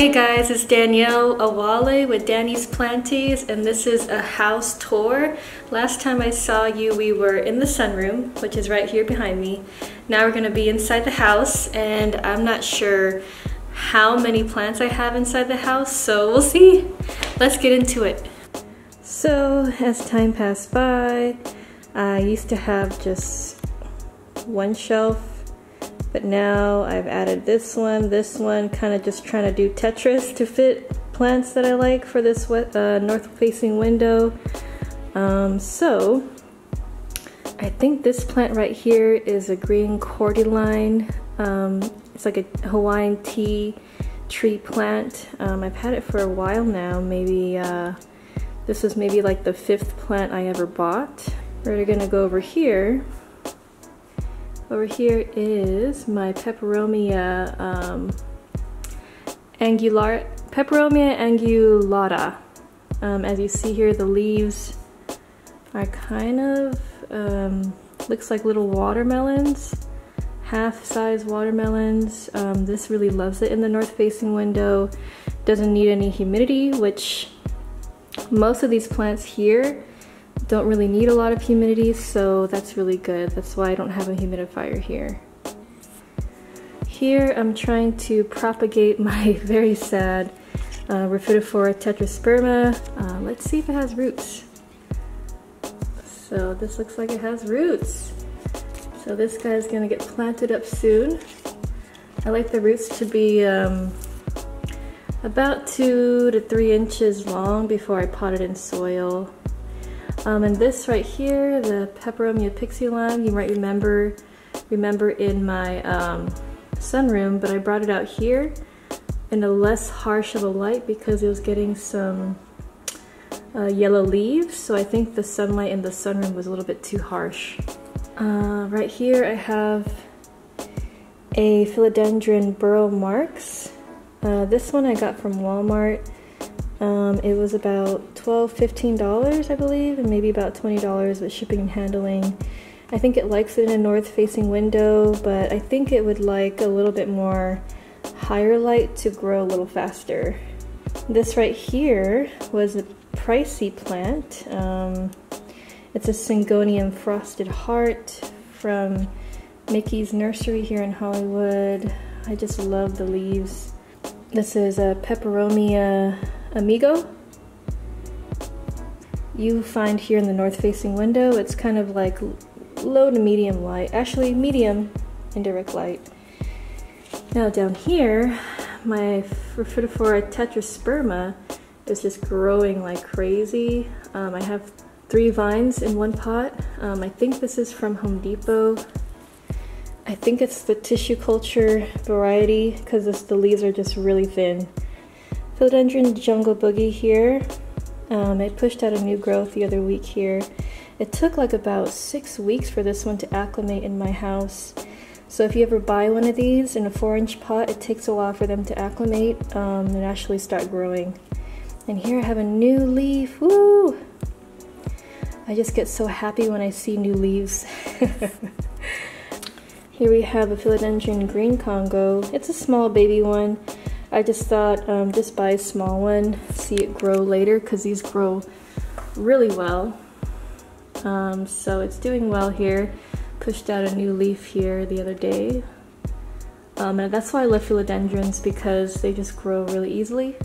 Hey guys, it's Danielle Awale with Danny's Planties, and this is a house tour. Last time I saw you, we were in the sunroom, which is right here behind me. Now we're gonna be inside the house, and I'm not sure how many plants I have inside the house, so we'll see. Let's get into it. So as time passed by, I used to have just one shelf, but now I've added this one, kind of just trying to do Tetris to fit plants that I like for this north-facing window. So I think this plant right here is a green cordyline. It's like a Hawaiian tea tree plant. I've had it for a while now. Maybe this was maybe like the 5th plant I ever bought. We're gonna go over here. Over here is my PEPEROMIA PEPEROMIA angulata. As you see here, the leaves are kind of looks like little watermelons, half-size watermelons. This really loves it in the north-facing window. Doesn't need any humidity, which most of these plants here don't really need a lot of humidity, so that's really good. That's why I don't have a humidifier here. Here I'm trying to propagate my very sad Rhaphidophora tetrasperma. Let's see if it has roots. So this looks like it has roots. So this guy is gonna get planted up soon. I like the roots to be about 2 to 3 inches long before I pot it in soil. And this right here, the Peperomia Pixie lime, you might remember in my sunroom, but I brought it out here in a less harsh of a light because it was getting some yellow leaves, so I think the sunlight in the sunroom was a little bit too harsh. Right here I have a Philodendron BURLE MARX. This one I got from Walmart. It was about $15, I believe, and maybe about $20 with shipping and handling. I think it likes it in a north-facing window, but I think it would like a little bit more higher light to grow a little faster. This right here was a pricey plant. It's a Syngonium frosted heart from Mickey's Nursery here in Hollywood. I just love the leaves. This is a PEPEROMIA AMIGO. You find here in the north-facing window. It's kind of like low to medium light, actually medium indirect light. Now down here, my Rhaphidophora tetrasperma is just growing like crazy. I have 3 vines in one pot. I think this is from Home Depot. I think it's the tissue culture variety because the leaves are just really thin. Philodendron jungle boogie here. It pushed out a new growth the other week here. It took like about 6 weeks for this one to acclimate in my house. So if you ever buy one of these in a 4-inch pot, it takes a while for them to acclimate and actually start growing. And here I have a new leaf. Woo! I just get so happy when I see new leaves. Here we have a Philodendron green CONGO. It's a small baby one. I just thought just buy a small one, see it grow later, because these grow really well. So it's doing well here. Pushed out a new leaf here the other day. And that's why I love philodendrons, because they just grow really easily.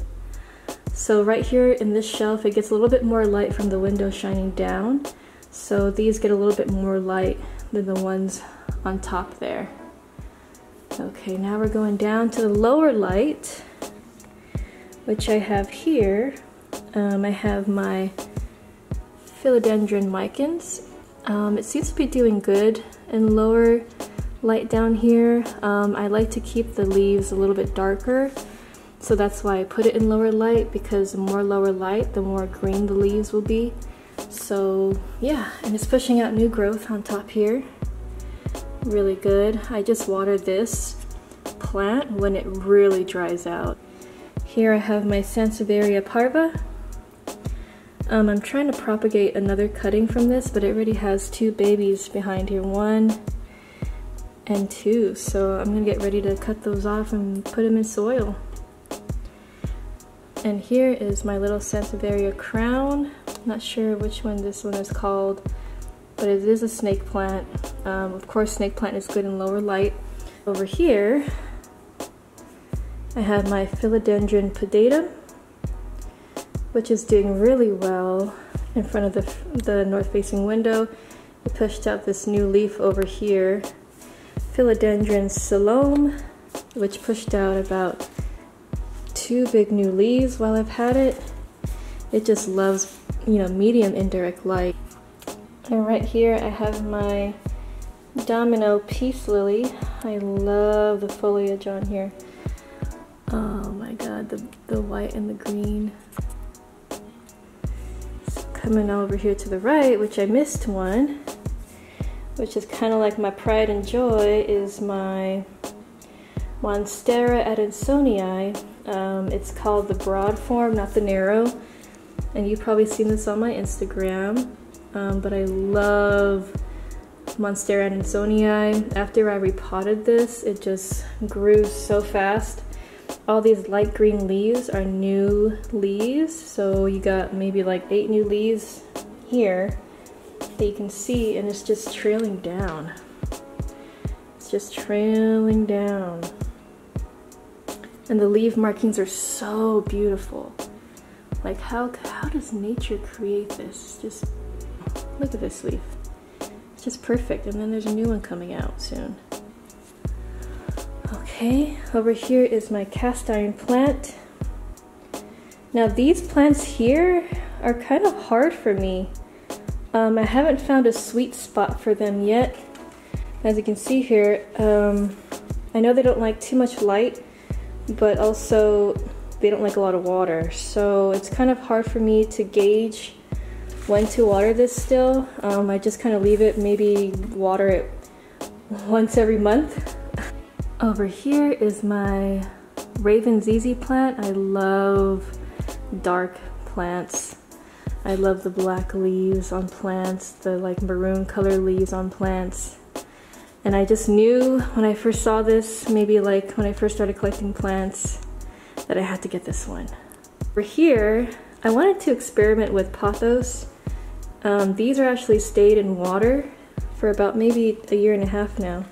So right here in this shelf, it gets a little bit more light from the window shining down. So these get a little bit more light than the ones on top there. Okay, now we're going down to the lower light, which I have here. I have my Philodendron MICANS. It seems to be doing good in lower light down here. I like to keep the leaves a little bit darker, so that's why I put it in lower light, because the more lower light, the more green the leaves will be. So yeah, and it's pushing out new growth on top here. Really good. I just watered this plant when it really dries out. Here I have my SANSEVIERIA PARVA. I'm trying to propagate another cutting from this, but it already has 2 babies behind here, 1 and 2. So I'm gonna get ready to cut those off and put them in soil. And here is my little SANSEVIERIA crown. Not sure which one this one is called, but it is a snake plant. Of course, snake plant is good in lower light. Over here, I have my Philodendron pedatum, which is doing really well in front of the north-facing window. It pushed out this new leaf over here. Philodendron Salome, which pushed out about 2 big new leaves while I've had it. It just loves, you know, medium indirect light. And right here I have my Domino Peace Lily. I love the foliage on here. Oh my god, the white and the green. So coming over here to the right, which I missed one, which is kind of like my pride and joy, is my MONSTERA ADONSONII. It's called the broad form, not the narrow. And you've probably seen this on my Instagram. But I love MONSTERA ADONSONII. After I repotted this, it just grew so fast. All these light green leaves are new leaves, so you got maybe like 8 new leaves here that you can see, and it's just trailing down. It's just trailing down. And the leaf markings are so beautiful. Like how does nature create this? Just look at this leaf. It's just perfect. And then there's a new one coming out soon. Okay, over here is my cast iron plant. Now these plants here are kind of hard for me. I haven't found a sweet spot for them yet. As you can see here, I know they don't like too much light, but also they don't like a lot of water. So it's kind of hard for me to gauge when to water this still. I just kind of leave it, maybe water it once every month. Over here is my Raven ZZ plant. I love dark plants. I love the black leaves on plants, the like maroon color leaves on plants. And I just knew when I first saw this, maybe like when I first started collecting plants, that I had to get this one. Over here, I wanted to experiment with pothos. These are actually stayed in water for about maybe 1.5 years now.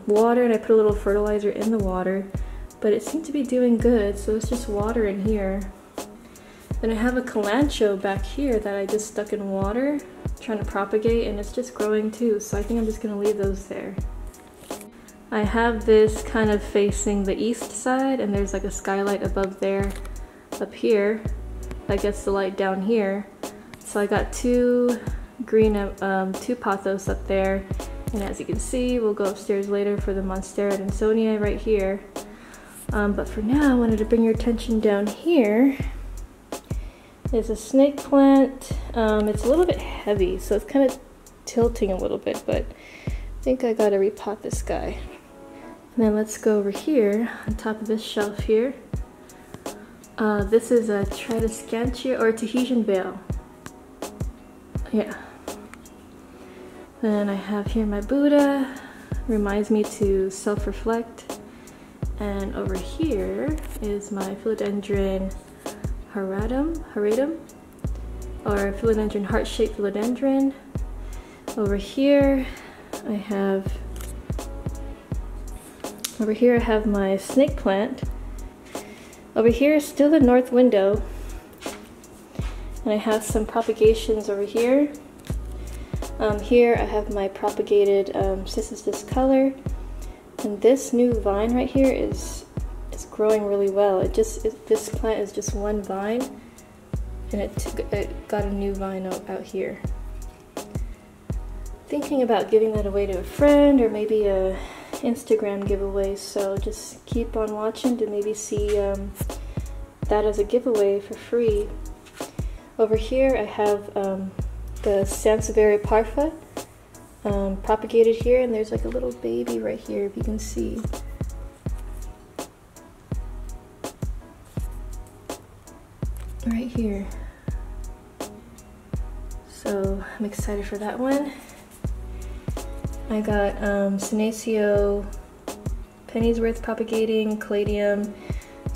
Water, and I put a little fertilizer in the water, but it seemed to be doing good, so it's just water in here. Then I have a Kalanchoe back here that I just stuck in water, trying to propagate, and it's just growing too, so I think I'm just gonna leave those there. I have this kind of facing the east side, and there's like a skylight above there, up here, that gets the light down here. So I got 2 green, 2 pothos up there. And as you can see, we'll go upstairs later for the MONSTERA ADONSONII right here. But for now, I wanted to bring your attention down here. There's a snake plant. It's a little bit heavy, so it's kind of tilting a little bit, but I think I gotta repot this guy. And then let's go over here, on top of this shelf here. This is a Tradescantia or Tahitian Bale. Yeah. Then I have here my Buddha, reminds me to self-reflect. And over here is my Philodendron Haratum, or Philodendron heart-shaped philodendron. Over here I have my snake plant. Over here is still the north window. And I have some propagations over here. Here I have my propagated CISSUS discolor, and this new vine right here is growing really well. This plant is just one vine, and it got a new vine out here. Thinking about giving that away to a friend, or maybe a Instagram giveaway, so just keep on watching to maybe see that as a giveaway for free. Over here I have the SANSEVIERIA PARVA propagated here, and there's like a little baby right here, if you can see. Right here. So I'm excited for that one. I got Senecio Pennyworth propagating, Caladium,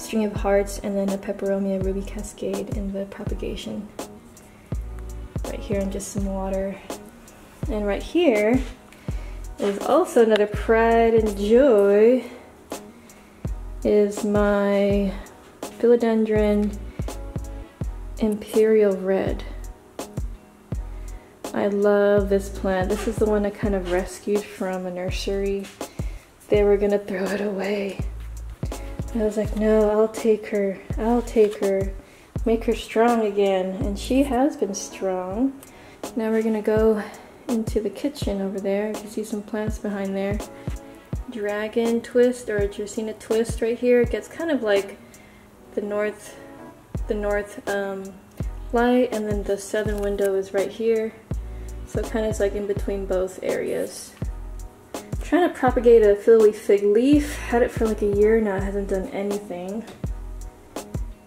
string of hearts, and then a Peperomia ruby cascade in the propagation. Right here, and just some water. And right here is also another pride and joy, is my Philodendron Imperial Red. I love this plant. This is the one I kind of rescued from a nursery. They were gonna throw it away. I was like, no, I'll take her. I'll take her. Make her strong again. And she has been strong. Now we're gonna go into the kitchen over there. You can see some plants behind there. Dragon twist or Dracena twist right here. It gets kind of like the north light, and then the southern window is right here. So it kind of is like in between both areas. I'm trying to propagate a Philly fig leaf. Had it for like a year now. It hasn't done anything.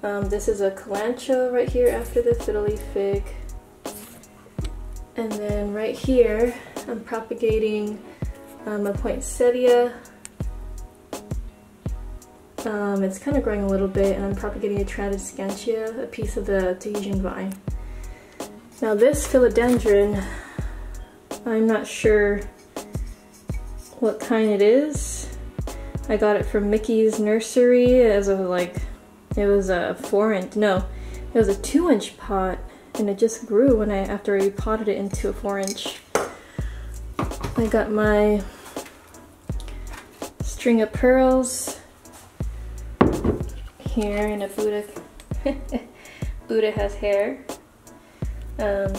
This is a Kalanchoe right here after the fiddly fig. And then right here, I'm propagating a poinsettia. It's kind of growing a little bit, and I'm propagating a Tradescantia, a piece of the Tahitian vine. Now this philodendron, I'm not sure what kind it is. I got it from Mickey's nursery as a it was a 2-inch pot, and it just grew after I potted it into a 4-inch. I got my string of pearls here in a Buddha. Buddha has hair.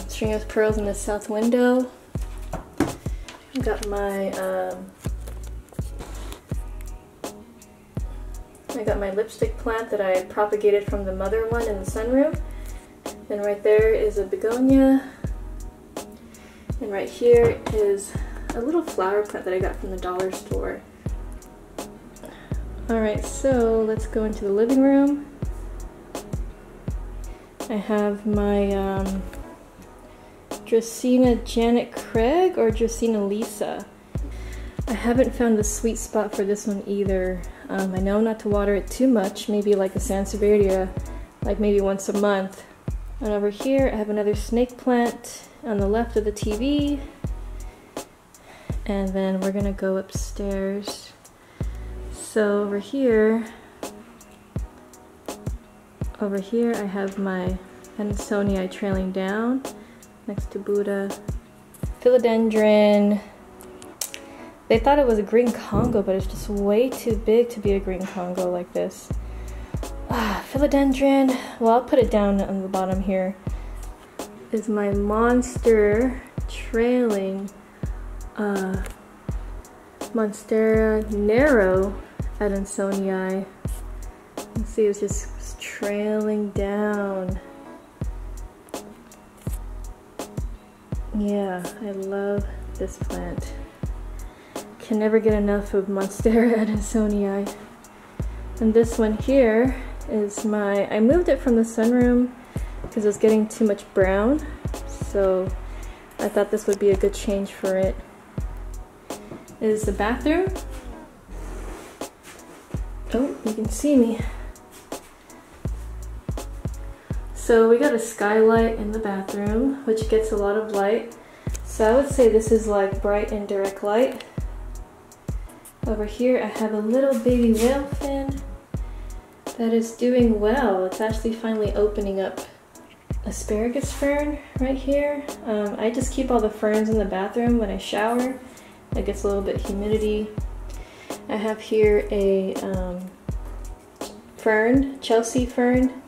String of pearls in the south window. I got my lipstick plant that I propagated from the mother one in the sunroom. And right there is a begonia. And right here is a little flower plant that I got from the dollar store. Alright, so let's go into the living room. I have my Dracena Janet Craig or Dracena Lisa. I haven't found the sweet spot for this one either. I know not to water it too much, maybe like a SANSEVIERIA, like maybe once a month. And over here I have another snake plant on the left of the TV. And then we're gonna go upstairs. So over here I have my ADONSONII trailing down next to Buddha. Philodendron. They thought it was a green Congo, but it's just way too big to be a green Congo like this. Philodendron, well, I'll put it down on the bottom here, is my monster trailing MONSTERA narrow ADONSONII. You see it's just trailing down. Yeah, I love this plant. Can never get enough of MONSTERA ADONSONII. And this one here is I moved it from the sunroom because it was getting too much brown, so I thought this would be a good change for it. Is the bathroom. Oh, you can see me. So we got a skylight in the bathroom, which gets a lot of light. So I would say this is like bright and direct light. Over here I have a little baby whale fin that is doing well. It's actually finally opening up. Asparagus fern right here. I just keep all the ferns in the bathroom when I shower. It gets a little bit humidity. I have here a fern, Chelsea fern.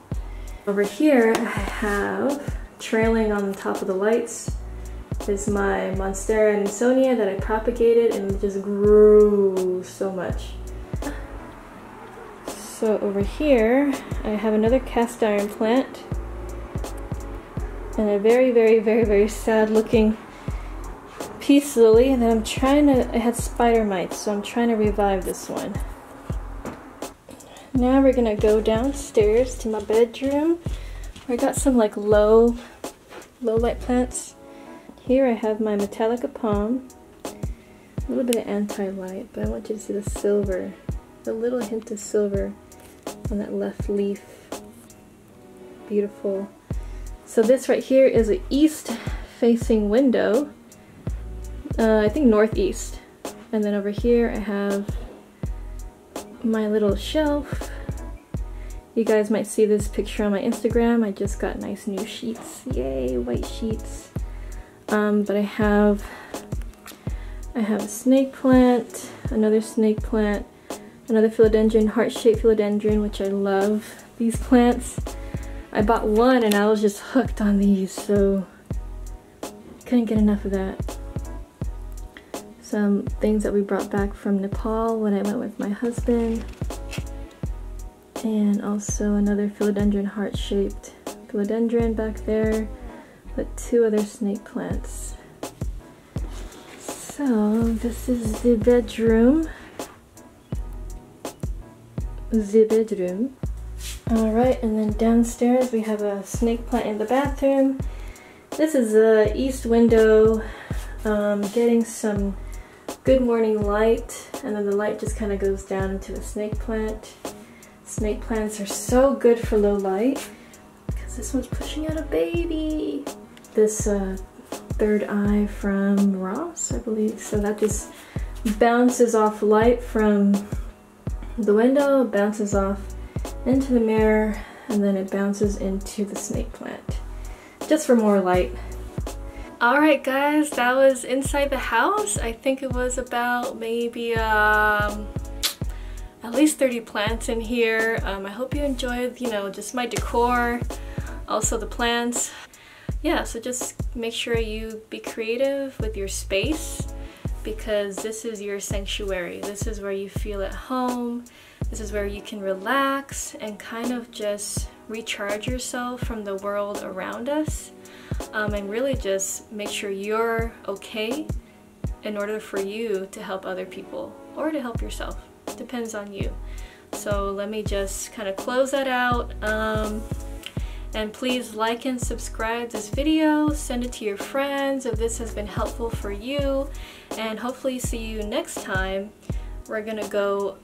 Over here I have, trailing on the top of the lights, is my MONSTERA ADONSONII that I propagated and it just grew so much. So over here I have another cast iron plant and a very, very, very, very sad looking peace lily that I'm trying to, it had spider mites, so I'm trying to revive this one. Now we're gonna go downstairs to my bedroom where I got some like low light plants. Here I have my Metallica palm, a little bit of anti-light, but I want you to see the silver, the little hint of silver on that left leaf. Beautiful. So this right here is an east facing window. I think northeast. And then over here I have my little shelf. You guys might see this picture on my Instagram. I just got nice new sheets. Yay, white sheets. But I have a snake plant, another snake plant, another philodendron, heart-shaped philodendron, which I love these plants. I bought one and I was just hooked on these, so couldn't get enough of that. Some things that we brought back from Nepal when I went with my husband. And also another philodendron, heart-shaped philodendron back there, with two other snake plants. So this is the bedroom. Alright, and then downstairs we have a snake plant in the bathroom. This is the east window, getting some good morning light, and then the light just kind of goes down into the snake plant. Snake plants are so good for low light because this one's pushing out a baby. This third eye from Ross, I believe. So that just bounces off light from the window, bounces off into the mirror, and then it bounces into the snake plant, just for more light. Alright guys, that was inside the house. I think it was about maybe at least 30 plants in here. I hope you enjoyed, you know, just my decor, also the plants. Yeah, so just make sure you be creative with your space, because this is your sanctuary. This is where you feel at home. This is where you can relax and kind of just recharge yourself from the world around us, and really just make sure you're okay in order for you to help other people or to help yourself. Depends on you. So let me just kind of close that out. And please like and subscribe this video, send it to your friends if this has been helpful for you, and hopefully see you next time. We're gonna go,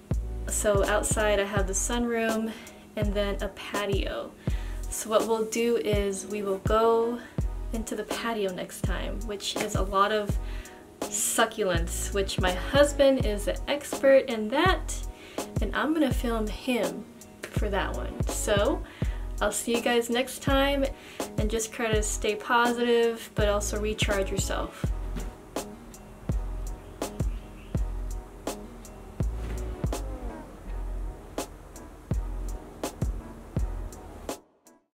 so outside I have the sunroom and then a patio. So what we'll do is we will go into the patio next time, which is a lot of succulents, which my husband is an expert in that, and I'm gonna film him for that one. So I'll see you guys next time, and just try to stay positive but also recharge yourself.